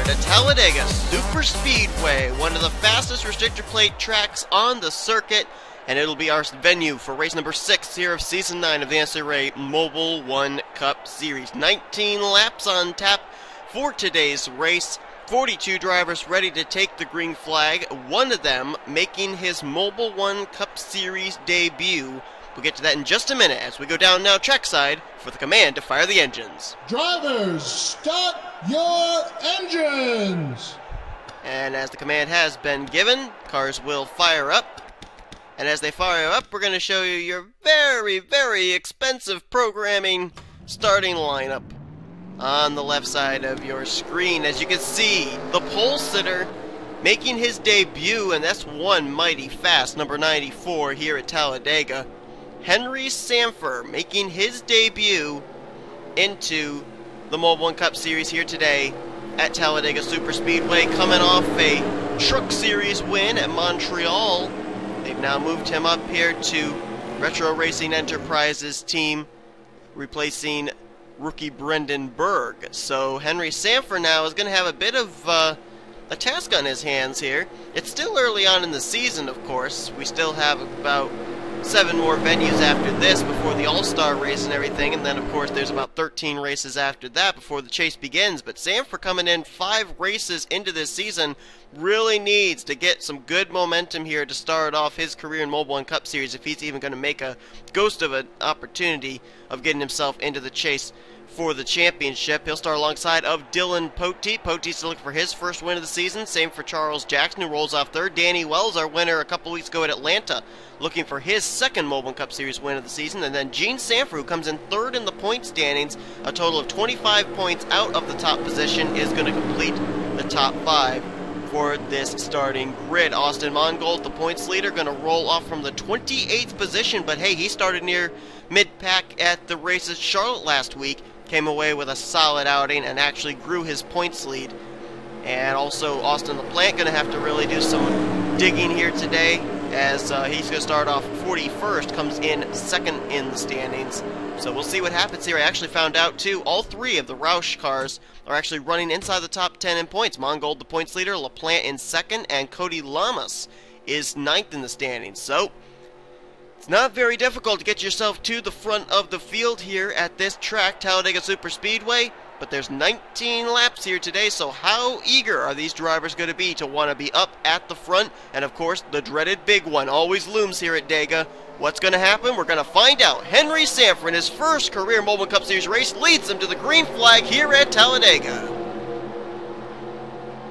to Talladega Superspeedway, one of the fastest restrictor plate tracks on the circuit, and it'll be our venue for race number 6 here of Season 9 of the NNSCRA Mobil1 Cup Series. 19 laps on tap for today's race. 42 drivers ready to take the green flag, one of them making his Mobil1 Cup Series debut. We'll get to that in just a minute as we go down now trackside for the command to fire the engines. Drivers, start your engines! And as the command has been given, cars will fire up. And as they fire up, we're going to show you your very, very expensive programming starting lineup on the left side of your screen. As you can see, the pole sitter making his debut, and that's one mighty fast, number 94 here at Talladega. Henry Sanford making his debut into the Mobil1 Cup Series here today at Talladega Superspeedway, coming off a Truck Series win at Montreal. They've now moved him up here to Retro Racing Enterprises team, replacing rookie Brendan Berg. So Henry Sanford now is going to have a bit of a task on his hands here. It's still early on in the season, of course. We still have about 7 more venues after this before the All-Star race and everything, and then of course there's about 13 races after that before the chase begins. But Sanford, coming in 5 races into this season, really needs to get some good momentum here to start off his career in Mobil1 Cup Series if he's even going to make a ghost of an opportunity of getting himself into the chase for the championship. He'll start alongside of Dylan Poteet. Poteet's looking for his first win of the season. Same for Charles Jackson, who rolls off third. Danny Wells, our winner a couple weeks ago at Atlanta, looking for his second Mobil1 Cup Series win of the season. And then Gene Sanford, who comes in third in the point standings, a total of 25 points out of the top position, is going to complete the top 5 for this starting grid. Austin Mongold, the points leader, going to roll off from the 28th position, but hey, he started near mid-pack at the race at Charlotte last week, came away with a solid outing and actually grew his points lead. And also Austin LaPlante going to have to really do some digging here today, as he's going to start off 41st, comes in second in the standings. So we'll see what happens here. I actually found out too, all 3 of the Roush cars are actually running inside the top 10 in points. Mongold, the points leader, LaPlante in second, and Cody Lamas is 9th in the standings. So it's not very difficult to get yourself to the front of the field here at this track, Talladega Superspeedway, but there's 19 laps here today, so how eager are these drivers going to be to want to be up at the front? And of course, the dreaded big one always looms here at Dega. What's going to happen? We're going to find out. Henry Sanford, in his first career Mobil1 Cup Series race, leads them to the green flag here at Talladega.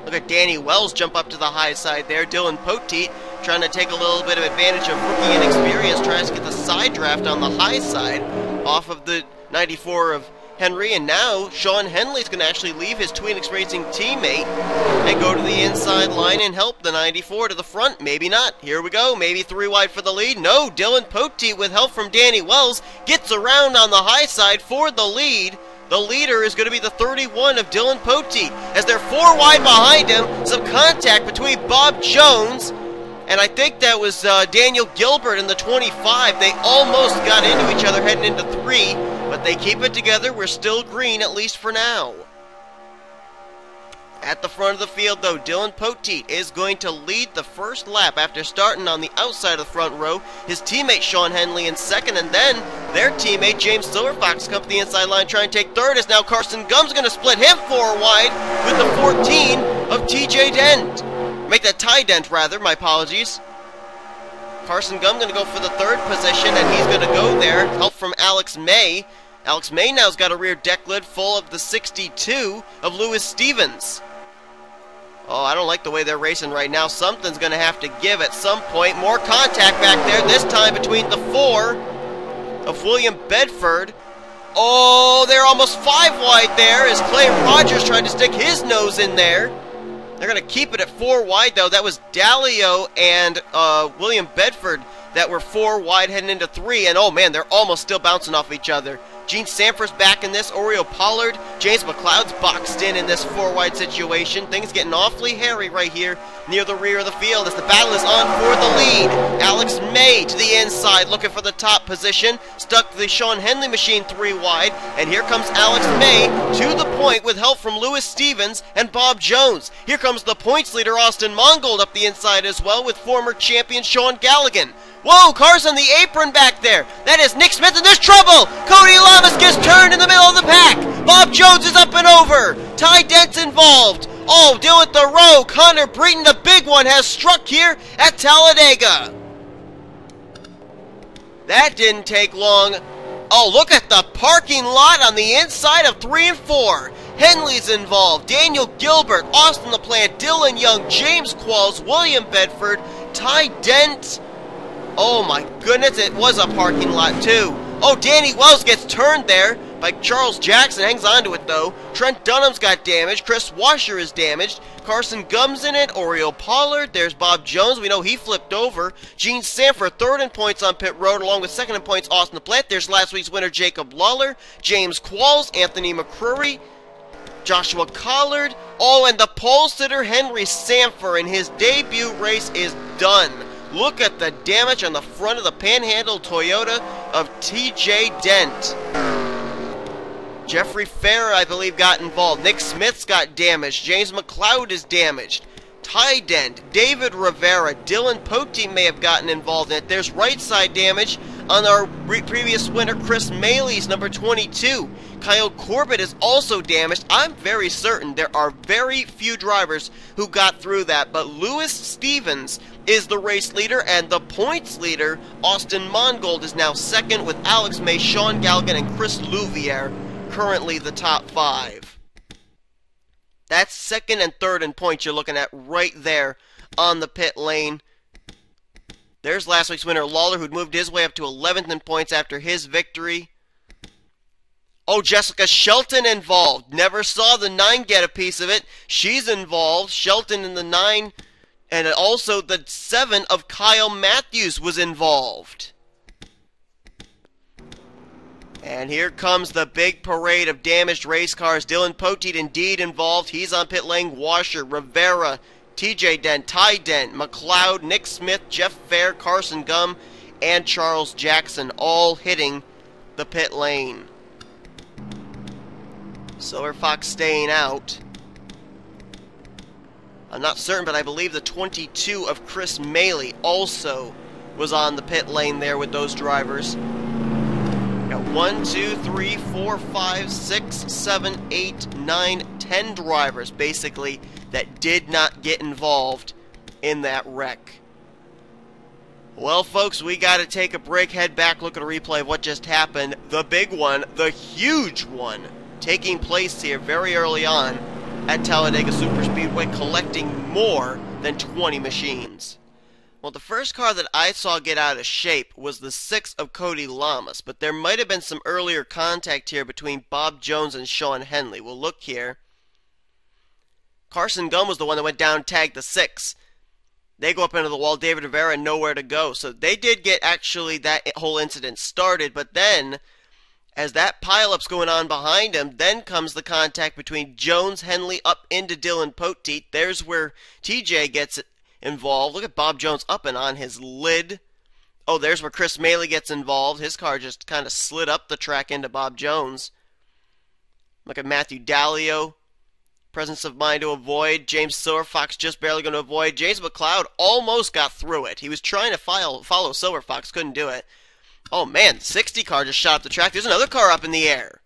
Look at Danny Wells jump up to the high side there. Dylan Poteet trying to take a little bit of advantage of rookie inexperience, tries to get the side draft on the high side off of the 94 of Henry. And now Sean Henley's going to actually leave his Tweenix Racing teammate and go to the inside line and help the 94 to the front. Maybe not. Here we go. Maybe 3 wide for the lead. No, Dylan Poteet, with help from Danny Wells, gets around on the high side for the lead. The leader is going to be the 31 of Dylan Poteet. As they're 4 wide behind him, some contact between Bob Jones and I think that was Daniel Gilbert in the 25. They almost got into each other heading into 3, but they keep it together. We're still green, at least for now. At the front of the field, though, Dylan Poteet is going to lead the first lap after starting on the outside of the front row. His teammate Sean Henley in second, and then their teammate James Silverfox comes to the inside line trying to take third, as now Carson Gumb's going to split him 4 wide with the 14 of TJ Dent. Make that Ty Dent, rather. My apologies. Carson Gum going to go for the 3rd position, and he's going to go there. Help from Alex May. Alex May now's got a rear deck lid full of the 62 of Lewis Stevens. Oh, I don't like the way they're racing right now. Something's going to have to give at some point. More contact back there, this time between the 4 of William Bedford. Oh, they're almost 5 wide there as Clay Rogers tried to stick his nose in there. They're going to keep it at 4 wide, though. That was Dalio and William Bedford that were 4 wide heading into 3. And, oh, man, they're almost still bouncing off each other. Gene Sanford's back in this. Oriole Pollard. James McLeod's boxed in this 4-wide situation. Things getting awfully hairy right here near the rear of the field as the battle is on for the lead. Alex May to the inside looking for the top position. Stuck the Sean Henley machine 3 wide. And here comes Alex May to the point with help from Lewis Stevens and Bob Jones. Here comes the points leader Austin Mongold up the inside as well with former champion Sean Galligan. Whoa, cars on the apron back there. That is Nick Smith, and there's trouble. Cody Lamas gets turned in the middle of the pack. Bob Jones is up and over. Ty Dent's involved. Oh, Dylan Thoreau, Connor Breton, the big one, has struck here at Talladega. That didn't take long. Oh, look at the parking lot on the inside of 3 and 4. Henley's involved. Daniel Gilbert, Austin LaPlante, Dylan Young, James Qualls, William Bedford, Ty Dent. Oh my goodness, it was a parking lot too. Oh, Danny Wells gets turned there by Charles Jackson, hangs on to it though. Trent Dunham's got damaged. Chris Washer is damaged. Carson Gumb's in it. Oriole Pollard. There's Bob Jones. We know he flipped over. Gene Sanford, 3rd in points on pit road, along with 2nd in points, Austin LaPlante. There's last week's winner, Jacob Lawler. James Qualls, Anthony McCrory, Joshua Collard. Oh, and the pole sitter, Henry Sanford, in his debut race is done. Look at the damage on the front of the Panhandle Toyota of T.J. Dent. Jeffrey Farrer, I believe, got involved. Nick Smith's got damaged. James McLeod is damaged. Ty Dent, David Rivera, Dylan Pote may have gotten involved in it. There's right side damage on our previous winner, Chris Maley's number 22. Kyle Corbett is also damaged. I'm very certain there are very few drivers who got through that, but Lewis Stevens is the race leader, and the points leader, Austin Mongold, is now 2nd with Alex May, Sean Galligan, and Chris Louviere currently the top 5. That's 2nd and 3rd in points you're looking at right there on the pit lane. There's last week's winner, Lawler, who'd moved his way up to 11th in points after his victory. Oh, Jessica Shelton involved. Never saw the 9 get a piece of it. She's involved. Shelton in the 9, and also the 7 of Kyle Matthews was involved. And here comes the big parade of damaged race cars. Dylan Pote indeed involved. He's on pit lane. Washer, Rivera, TJ Dent, Ty Dent, McLeod, Nick Smith, Jeff Fair, Carson Gum, and Charles Jackson all hitting the pit lane. Silver Fox staying out. I'm not certain, but I believe the 22 of Chris Maley also was on the pit lane there with those drivers. Got 1, 2, 3, 4, 5, 6, 7, 8, 9, 10 drivers basically that did not get involved in that wreck. Well, folks, we got to take a break, head back, look at a replay of what just happened. The big one, the huge one, taking place here very early on at Talladega Superspeedway, collecting more than 20 machines. Well, the first car that I saw get out of shape was the 6 of Cody Lamas, but there might have been some earlier contact here between Bob Jones and Sean Henley. We'll look here. Carson Gum was the one that went down and tagged the 6. They go up into the wall, David Rivera, and nowhere to go. So they did get actually that whole incident started, but then as that pileup's going on behind him, then comes the contact between Jones, Henley, up into Dylan Pote. There's where TJ gets involved. Look at Bob Jones up and on his lid. Oh, there's where Chris Maley gets involved. His car just kind of slid up the track into Bob Jones. Look at Matthew Dallio. Presence of mind to avoid. James Silverfox just barely going to avoid. James McLeod almost got through it. He was trying to follow Silverfox, couldn't do it. Oh man, 60 car just shot up the track. There's another car up in the air.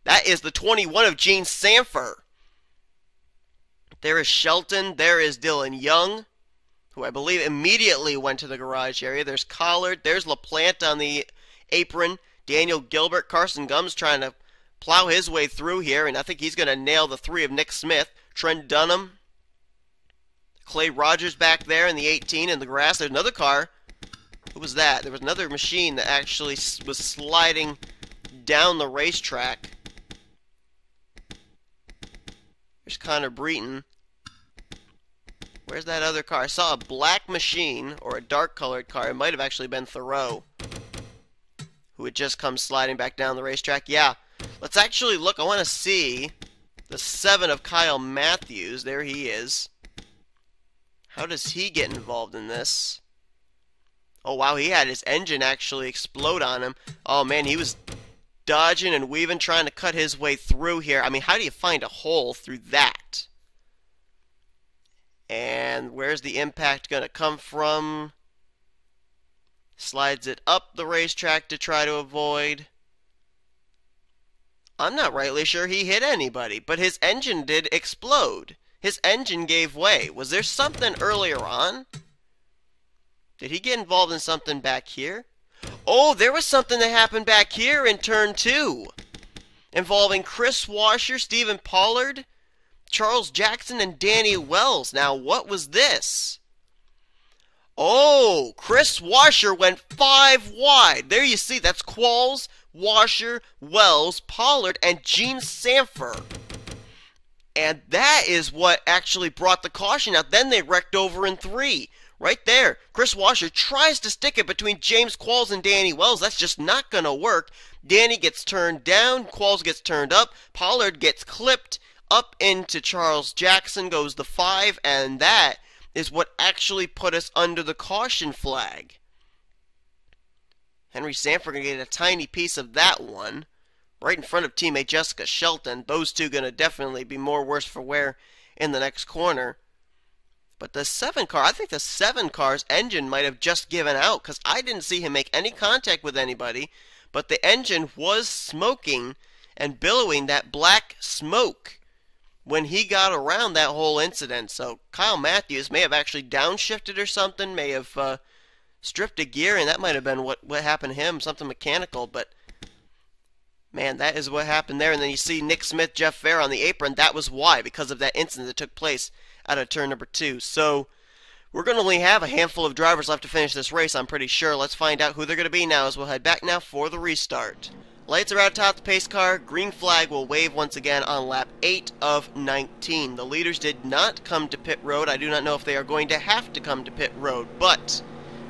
That is the 21 of Gene Sanford. There is Shelton. There is Dylan Young, who I believe immediately went to the garage area. There's Collard. There's LaPlante on the apron. Daniel Gilbert. Carson Gum's trying to plow his way through here, and I think he's going to nail the 3 of Nick Smith. Trent Dunham. Clay Rogers back there in the 18 in the grass. There's another car. Who was that? There was another machine that actually was sliding down the racetrack. There's Connor Breton. Where's that other car? I saw a black machine, or a dark colored car. It might have actually been Thoreau, who had just come sliding back down the racetrack. Yeah, let's actually look. I want to see the 7 of Kyle Matthews. There he is. How does he get involved in this? Oh, wow, he had his engine actually explode on him. Oh, man, he was dodging and weaving, trying to cut his way through here. I mean, how do you find a hole through that? And where's the impact going to come from? Slides it up the racetrack to try to avoid. I'm not rightly sure he hit anybody, but his engine did explode. His engine gave way. Was there something earlier on? Did he get involved in something back here? Oh, there was something that happened back here in turn 2. Involving Chris Washer, Stephen Pollard, Charles Jackson, and Danny Wells. Now, what was this? Oh, Chris Washer went 5 wide. There you see, that's Qualls, Washer, Wells, Pollard, and Gene Sanford. And that is what actually brought the caution out. Then they wrecked over in 3. Right there. Chris Washer tries to stick it between James Qualls and Danny Wells. That's just not going to work. Danny gets turned down. Qualls gets turned up. Pollard gets clipped. Up into Charles Jackson goes the 5. And that is what actually put us under the caution flag. Henry Sanford going to get a tiny piece of that one. Right in front of teammate Jessica Shelton. Those two going to definitely be more worse for wear in the next corner. But the 7 car, I think the 7 car's engine might have just given out because I didn't see him make any contact with anybody. But the engine was smoking and billowing that black smoke when he got around that whole incident. So Kyle Matthews may have actually downshifted or something, may have stripped a gear, and that might have been what happened to him, something mechanical. But man, that is what happened there. And then you see Nick Smith, Jeff Fair on the apron. That was why, because of that incident that took place out of turn number 2. So we're going to only have a handful of drivers left to finish this race, I'm pretty sure. Let's find out who they're going to be now as we'll head back now for the restart. Lights are out top the pace car. Green flag will wave once again on lap 8 of 19. The leaders did not come to pit road. I do not know if they are going to have to come to pit road, but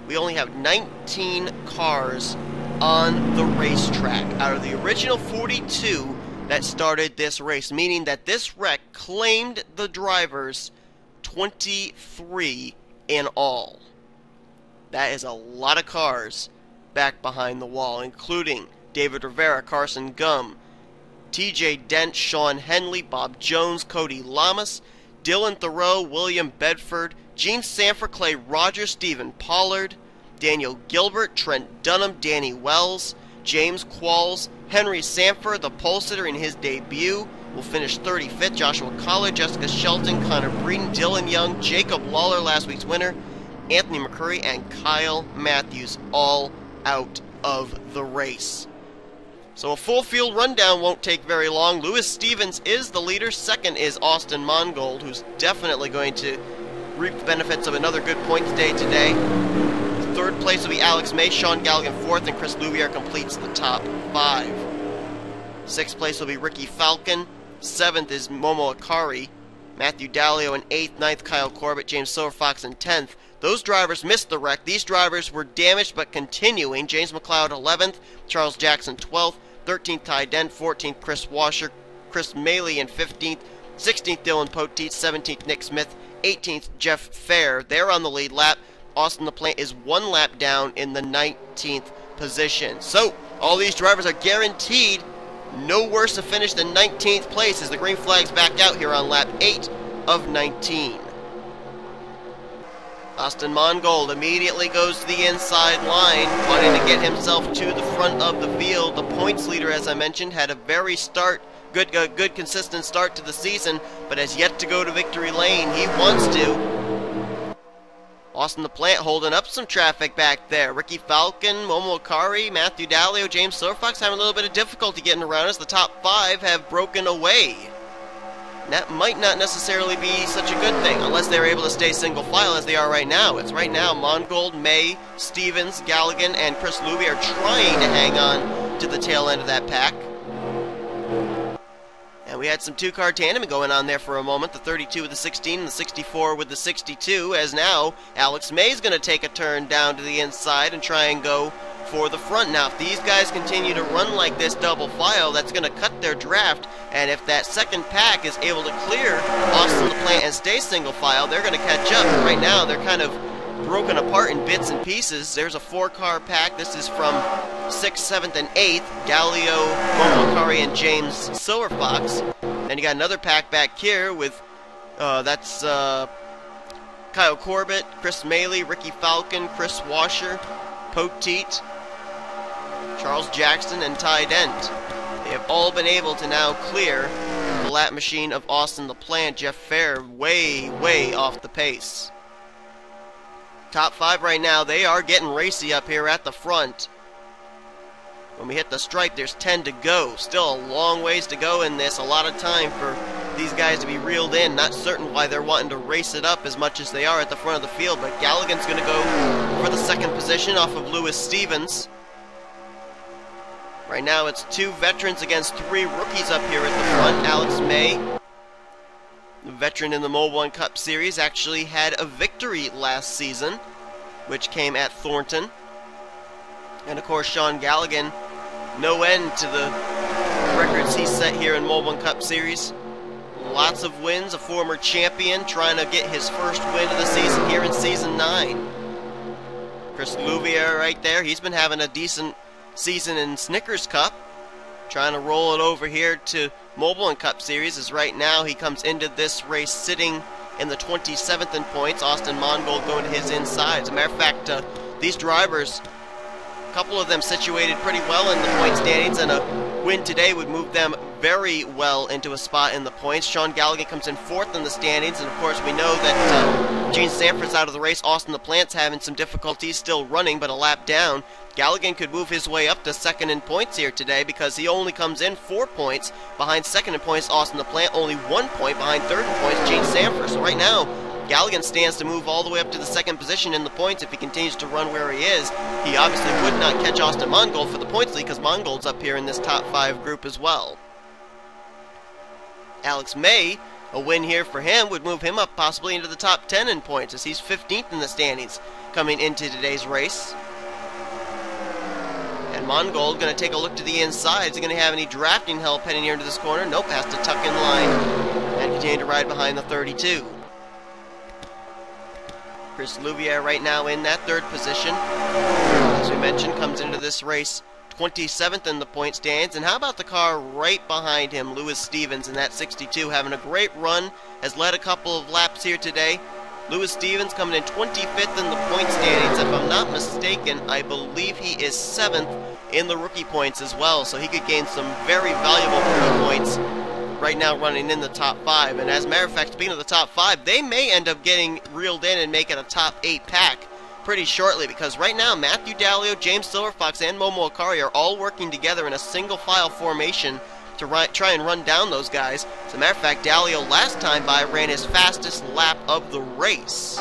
we only have 19 cars on the racetrack out of the original 42 that started this race, meaning that this wreck claimed the drivers 23 in all. That is a lot of cars back behind the wall, including David Rivera, Carson Gum, TJ Dent, Sean Henley, Bob Jones, Cody Lamas, Dylan Thoreau, William Bedford, Gene Sanford, Clay Rogers, Stephen Pollard, Daniel Gilbert, Trent Dunham, Danny Wells, James Qualls, Henry Sanford, the pole sitter in his debut, will finish 35th. Joshua Collar, Jessica Shelton, Connor Breeden, Dylan Young, Jacob Lawler, last week's winner, Anthony McCurry, and Kyle Matthews all out of the race. So a full field rundown won't take very long. Lewis Stevens is the leader. Second is Austin Mongold, who's definitely going to reap the benefits of another good points day today. Third place will be Alex May, Sean Galligan fourth, and Chris Louvier completes the top 5. Sixth place will be Ricky Falcon. 7th is Momo Akari, Matthew Dalio in 8th, 9th Kyle Corbett, James Silverfox in 10th. Those drivers missed the wreck. These drivers were damaged but continuing. James McLeod 11th, Charles Jackson 12th, 13th Ty Dent, 14th Chris Washer, Chris Maley in 15th, 16th Dylan Poteet, 17th Nick Smith, 18th Jeff Fair. They're on the lead lap. Austin LaPlante is 1 lap down in the 19th position. So all these drivers are guaranteed no worse a finish than 19th place as the green flag's back out here on lap 8 of 19. Austin Mongold immediately goes to the inside line, wanting to get himself to the front of the field. The points leader, as I mentioned, had a very good consistent start to the season, but has yet to go to victory lane. He wants to. Austin LaPlante holding up some traffic back there. Ricky Falcon, Momo Akari, Matthew Dalio, James Silverfox having a little bit of difficulty getting around as the top 5 have broken away. That might not necessarily be such a good thing, unless they're able to stay single file as they are right now. It's right now Mongold, May, Stevens, Galligan, and Chris Louvier are trying to hang on to the tail end of that pack. And we had some 2-car tandem going on there for a moment, the 32 with the 16 and the 64 with the 62, as now Alex May's going to take a turn down to the inside and try and go for the front. Now, if these guys continue to run like this double file, that's going to cut their draft, and if that second pack is able to clear Austin LaPlante and stay single file, they're going to catch up. But right now, they're kind of broken apart in bits and pieces. There's a 4-car pack. This is from 6th, 7th, and 8th. Galio, Mobil1, and James Silverfox. Then you got another pack back here with, that's Kyle Corbett, Chris Maley, Ricky Falcon, Chris Washer, Poteet, Charles Jackson, and Ty Dent. They have all been able to now clear the lap machine of Austin LaPlante. Jeff Fair way, way off the pace. Top 5 right now, they are getting racy up here at the front. When we hit the stripe, there's 10 to go. Still a long ways to go in this. A lot of time for these guys to be reeled in. Not certain why they're wanting to race it up as much as they are at the front of the field, but Galligan's going to go for the second position off of Lewis Stevens. Right now it's 2 veterans against 3 rookies up here at the front. Alex May, the veteran in the Mobil1 Cup Series, actually had a victory last season, which came at Thornton. And of course Sean Galligan, no end to the records he set here in Mobil1 Cup Series. Lots of wins, a former champion trying to get his first win of the season here in Season 9. Chris Louvier right there, he's been having a decent season in Snickers Cup. Trying to roll it over here to Mobil1 Cup Series, as right now he comes into this race sitting in the 27th in points. Austin Mongold going to his inside. As a matter of fact, these drivers, a couple of them situated pretty well in the point standings, and a win today would move them very well into a spot in the points. Sean Galligan comes in 4th in the standings, and of course we know that Gene Sanford's out of the race. Austin LaPlante's having some difficulties, still running, but a lap down. Galligan could move his way up to 2nd in points here today because he only comes in 4 points behind 2nd in points. Austin LaPlante only 1 point behind 3rd in points, Gene Sanford. So right now, Galligan stands to move all the way up to the 2nd position in the points if he continues to run where he is. He obviously would not catch Austin Mongold for the points lead because Mongold's up here in this top 5 group as well. Alex May, a win here for him would move him up possibly into the top 10 in points as he's 15th in the standings coming into today's race. And Mongold going to take a look to the inside. Is he going to have any drafting help heading here into this corner? Nope, has to tuck in line and continue to ride behind the 32. Chris Louvier right now in that 3rd position. As we mentioned, comes into this race 27th in the point stands. And how about the car right behind him, Lewis Stevens in that 62, having a great run, has led a couple of laps here today. Lewis Stevens coming in 25th in the point standings. If I'm not mistaken, I believe he is 7th in the rookie points as well, so he could gain some very valuable rookie points right now running in the top 5. And as a matter of fact, speaking of the top 5, they may end up getting reeled in and make it a top 8 pack pretty shortly, because right now Matthew Dallio, James Silverfox, and Momo Akari are all working together in a single file formation to try and run down those guys. As a matter of fact, Dallio last time by ran his fastest lap of the race.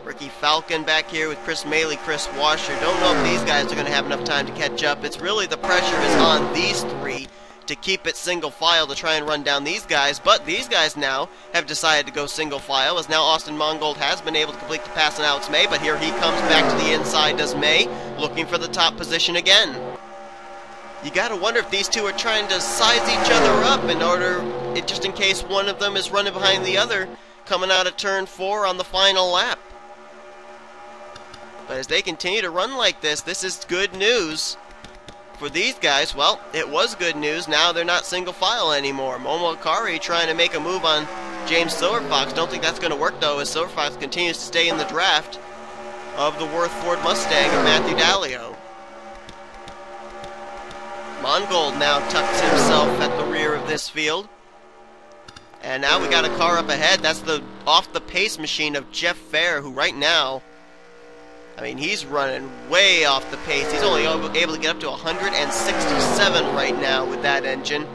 Ricky Falcon back here with Chris Maley, Chris Washer. Don't know if these guys are going to have enough time to catch up. It's really the pressure is on these 3 to keep it single file to try and run down these guys, but these guys now have decided to go single file, as now Austin Mongold has been able to complete the pass on Alex May, but here he comes back to the inside, does May, looking for the top position again. You gotta wonder if these 2 are trying to size each other up in order, just in case one of them is running behind the other, coming out of turn 4 on the final lap. But as they continue to run like this, this is good news. For these guys, well, it was good news. Now they're not single file anymore. Momo Akari trying to make a move on James Silverfox. Don't think that's going to work, though, as Silverfox continues to stay in the draft of the Worth Ford Mustang of Matthew Dallio. Mongold now tucks himself at the rear of this field. And now we got a car up ahead. That's the off-the-pace machine of Jeff Fair, who right now, I mean, he's running way off the pace. He's only able to get up to 167 right now with that engine.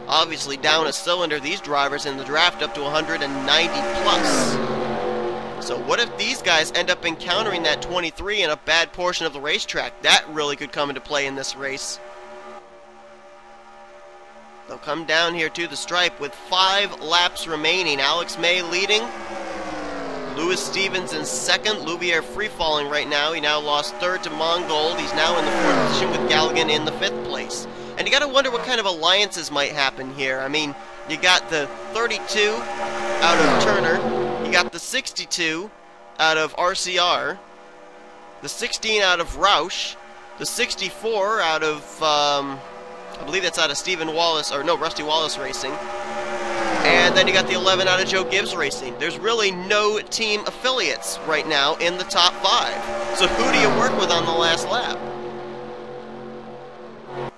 Obviously down a cylinder, these drivers in the draft up to 190 plus. So what if these guys end up encountering that 23 in a bad portion of the racetrack? That really could come into play in this race. They'll come down here to the stripe with 5 laps remaining. Alex May leading. Louis Stevens in second. Louvier free-falling right now. He now lost third to Mongold. He's now in the fourth position with Galligan in the fifth place. And you got to wonder what kind of alliances might happen here. I mean, you got the 32 out of Turner. You got the 62 out of RCR. The 16 out of Roush. The 64 out of, I believe that's out of Stephen Wallace, or no, Rusty Wallace Racing. And then you got the 11 out of Joe Gibbs Racing. There's really no team affiliates right now in the top 5. So who do you work with on the last lap?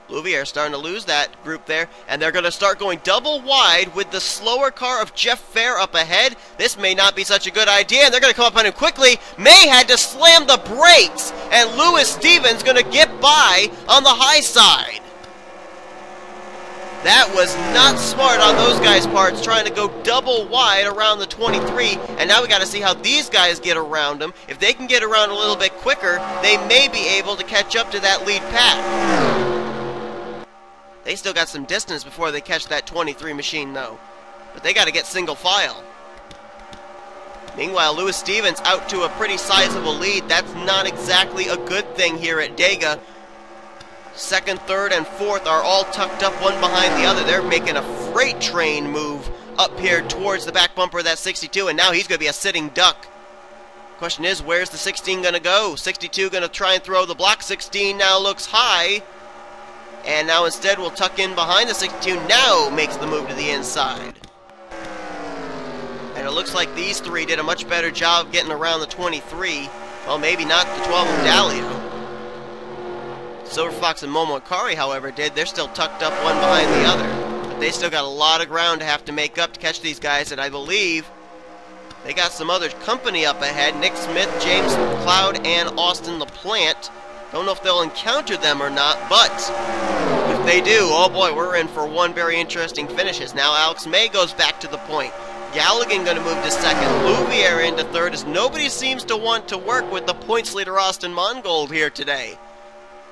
Louvier starting to lose that group there, and they're going to start going double wide with the slower car of Jeff Fair up ahead. This may not be such a good idea, and they're going to come up on him quickly. May had to slam the brakes, and Louis Stevens going to get by on the high side. That was not smart on those guys' parts, trying to go double wide around the 23, and now we got to see how these guys get around them. If they can get around a little bit quicker, they may be able to catch up to that lead pack. They still got some distance before they catch that 23 machine, though. But they got to get single file. Meanwhile, Louis Stevens out to a pretty sizable lead. That's not exactly a good thing here at Dega. Second, third, and fourth are all tucked up one behind the other. They're making a freight train move up here towards the back bumper of that 62, and now he's going to be a sitting duck. Question is, where's the 16 going to go? 62 going to try and throw the block. 16 now looks high. And now instead we'll tuck in behind the 62, now makes the move to the inside. And it looks like these three did a much better job getting around the 23. Well, maybe not the 12 of Dalio. Silver Fox and Momo Akari, however, did. They're still tucked up one behind the other. But they still got a lot of ground to have to make up to catch these guys, and I believe they got some other company up ahead. Nick Smith, James McLeod, and Austin LaPlante. Don't know if they'll encounter them or not, but if they do, oh boy, we're in for one very interesting finishes. Now Alex May goes back to the point. Galligan going to move to second. Louvier into third, as nobody seems to want to work with the points leader Austin Mongold here today.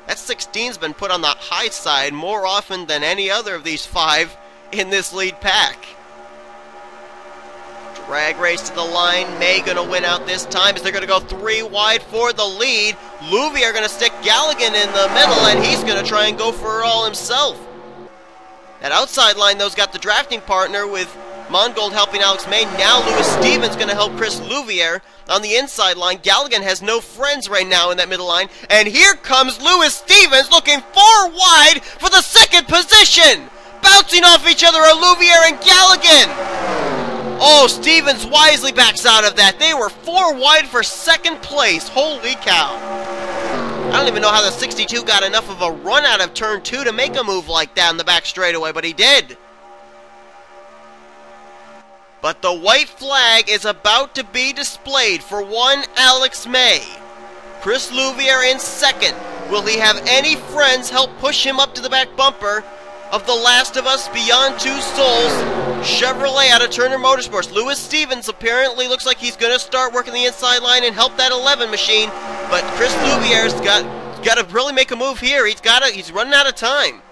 That 16's been put on the high side more often than any other of these 5 in this lead pack. Drag race to the line. May going to win out this time as they're going to go 3 wide for the lead. Louvier going to stick Galligan in the middle, and he's going to try and go for it all himself. That outside line, though's got the drafting partner with Mongold helping Alex May. Now Louis Stevens going to help Chris Louvier on the inside line. Galligan has no friends right now in that middle line. And here comes Louis Stevens looking 4 wide for the second position. Bouncing off each other are Louvier and Galligan. Oh, Stevens wisely backs out of that. They were 4 wide for second place. Holy cow. I don't even know how the 62 got enough of a run out of turn 2 to make a move like that in the back straightaway, but he did. But the white flag is about to be displayed for one Alex May. Chris Louvier in second. Will he have any friends help push him up to the back bumper of the Last of Us Beyond Two Souls Chevrolet out of Turner Motorsports? Louis Stevens apparently looks like he's going to start working the inside line and help that 11 machine, but Chris Louvier's got to really make a move here. He's running out of time.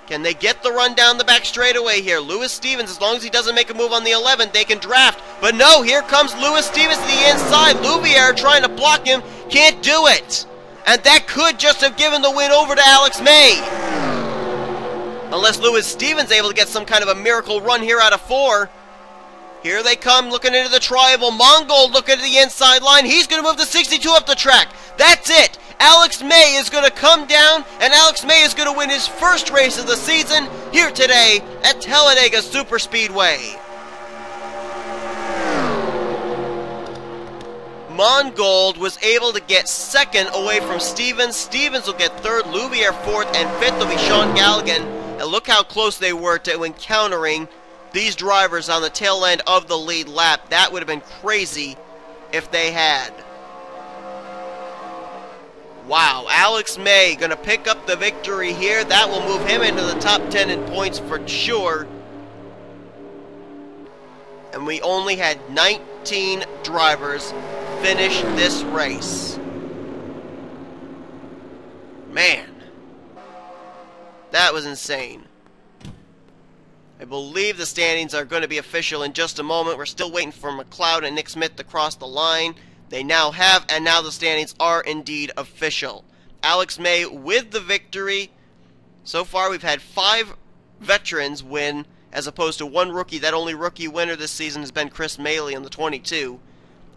Can they get the run down the back straightaway here? Louis Stevens, as long as he doesn't make a move on the 11, they can draft. But no, here comes Louis Stevens to the inside. Louvier trying to block him, can't do it. And that could just have given the win over to Alex May. Unless Louis Stevens able to get some kind of a miracle run here out of 4. Here they come, looking into the tribal. Mongold looking at the inside line. He's going to move the 62 up the track. That's it. Alex May is going to come down, and Alex May is going to win his first race of the season here today at Talladega Superspeedway. Mongold was able to get second away from Stevens. Stevens will get third, Louvier fourth, and fifth will be Sean Galligan. And look how close they were to encountering these drivers on the tail end of the lead lap. That would have been crazy if they had. Wow, Alex May going to pick up the victory here. That will move him into the top 10 in points for sure. And we only had 19 drivers finish this race. Man, that was insane. I believe the standings are going to be official in just a moment. We're still waiting for McLeod and Nick Smith to cross the line. They now have, and now the standings are indeed official. Alex May with the victory. So far, we've had 5 veterans win, as opposed to 1 rookie. That only rookie winner this season has been Chris Maley on the 22.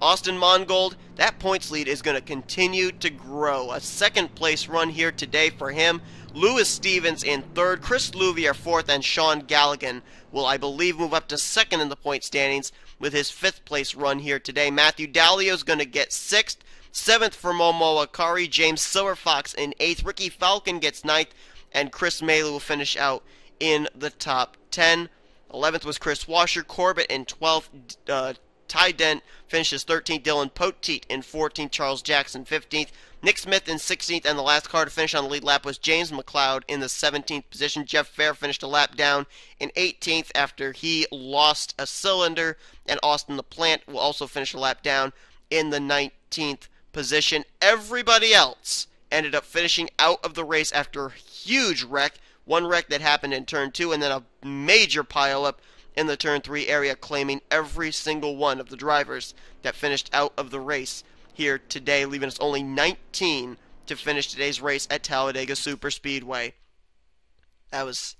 Austin Mongold, that points lead is going to continue to grow. A second-place run here today for him. Lewis Stevens in 3rd, Chris Louvier 4th, and Sean Galligan will, I believe, move up to 2nd in the point standings with his 5th-place run here today. Matthew Dallio is going to get 6th. 7th for Momo Akari. James Silverfox in 8th. Ricky Falcon gets 9th. And Chris Maley will finish out in the top 10. 11th was Chris Washer. Corbett in 12th. Ty Dent finishes 13th. Dylan Poteet in 14th. Charles Jackson 15th. Nick Smith in 16th. And the last car to finish on the lead lap was James McLeod in the 17th position. Jeff Fair finished a lap down in 18th after he lost a cylinder. And Austin LaPlante will also finish a lap down in the 19th position. Everybody else ended up finishing out of the race after a huge wreck. One wreck that happened in turn 2 and then a major pileup in the turn 3 area, claiming every single one of the drivers that finished out of the race here today, leaving us only 19 to finish today's race at Talladega Superspeedway. That was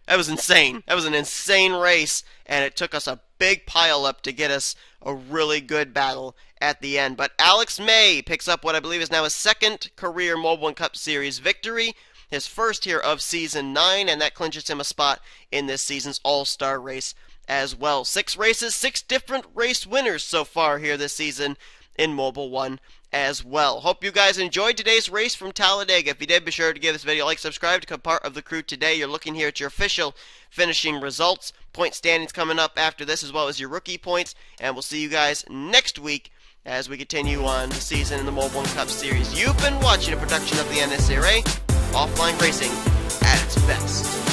insane. That was an insane race, and it took us a big pileup to get us a really good battle at the end. But Alex May picks up what I believe is now his 2nd career Mobil1 Cup Series victory, his 1st here of Season 9, and that clinches him a spot in this season's All-Star race as well. 6 races, 6 different race winners so far here this season in Mobil1 as well. Hope you guys enjoyed today's race from Talladega. If you did, be sure to give this video a like, subscribe to become part of the crew today. You're looking here at your official finishing results. Point standings coming up after this, as well as your rookie points. And we'll see you guys next week as we continue on the season in the Mobil1 Cup Series. You've been watching a production of the NNSCRA, offline racing at its best.